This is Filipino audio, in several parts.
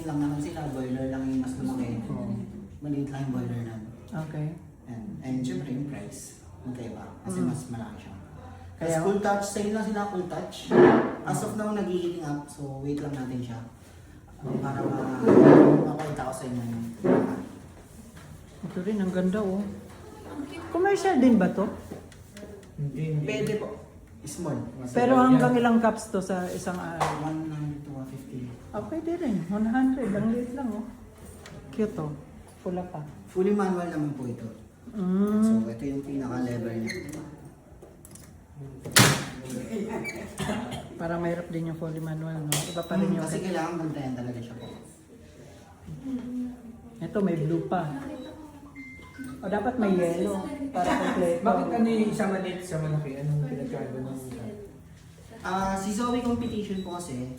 lang naman sila, boiler lang yung mas lumaki. Maliit lang yung boiler namin. Okay. And syempre yung price, magkaiba. Kasi mas malaki siya. Kasi Kaya- full touch, sale lang sila full touch. As of now, nag-heating up. So wait lang natin siya. Para mapakita ko sa inyo yung Ito rin, ang ganda oh. Commercial din ba to? Hindi. pwede po. Small. Pero hanggang ilang cups to sa isang araw? 100 to 150. Ah, pwede rin. 100. Ang liit lang oh. Cute oh. Pula pa. Fully manual naman po ito. So ito yung pinaka-lever niya. Para mahirap din yung fully manual, no? Iba pa rin yung... Kasi kailangan bantayan talaga siya po. Ito, may blue pa. O dapat may yellow para kompleto. Bakit ano yung isa maliit sa malaki? Anong pinagkaiba ng isa? Si Zoe Competition po kasi,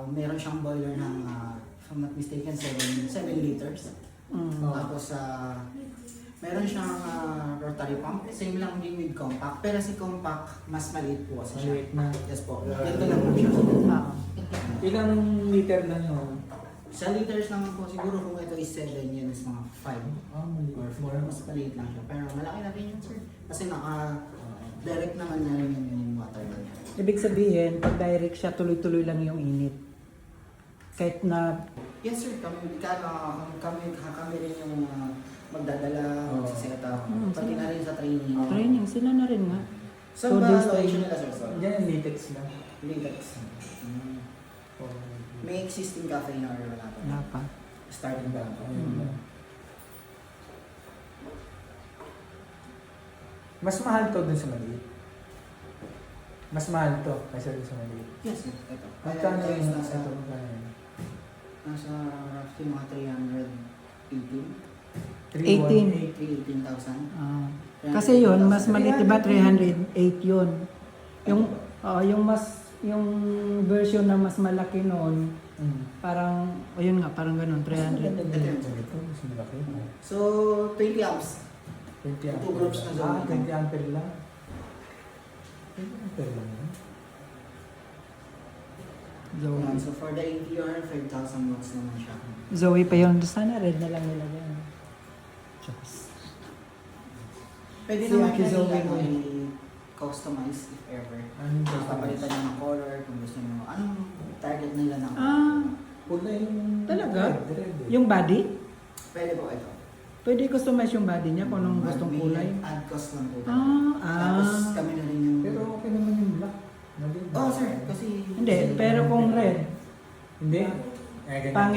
meron siyang boiler ng, if I'm not mistaken, 7 liters. Tapos, meron siyang rotary pump. Same lang din with compact. Pero si compact, mas maliit po kasi siya. Maliit na. Yes po. Ganito lang po siya. Ah. Ilang liter lang yun? Sa liters naman po, siguro kung ito is 7, yan is mga 5 Maliit. or 4. Mas maliit lang siya. Pero malaki na rin yun, sir. Kasi direct naman na rin yung water na niya. Ibig sabihin, pag direct siya, tuloy-tuloy lang yung init. Kahit na... Yes sir, kami rin yung magdadala, sa setup, pati na rin sa training. Training, sila na rin nga. So, So, ba this location time- nila sir? So, Yan yung latex lang. latex. May existing cafe na or wala pa? Wala pa. Starting ba? Mas mahal to dun sa maliit. Mas mahal to kaysa dun sa maliit. Yes sir, ito. Magkano Ito is yung nasa, ito? Magkano yun? nasa roughly mga 18. 318,000. Ah. Kasi yun, mas maliit, diba? 308 yun. Yung version na mas malaki noon, parang, o yun nga, parang ganun, 300. Ito, mas malaki. So, 20 amps. 20 ampere. Two groups na zone. 20 ampere lang. 20 ampere lang yun. Yan. Zoe. So, for the ATR, 5,000 watts naman siya. Zoe pa yun. Sana red na lang nilagay. Diyos. Pwede Si naman Ate yan Zoe i- mo. i-customize if ever. Anong Papalitan nyo ng color kung gusto nyo. Anong target nila ng Ah, Pula yung... Talaga? Red. yung body? Pwede po ito. Pwede customize yung body niya kung anong gustong May kulay. add cost lang po. Ah. Tapos kami na rin yung... Pero okay naman yung black. Mali. Oh sir, kasi... Hindi, pero kung red, Hindi. Eh, ganyan. pangit.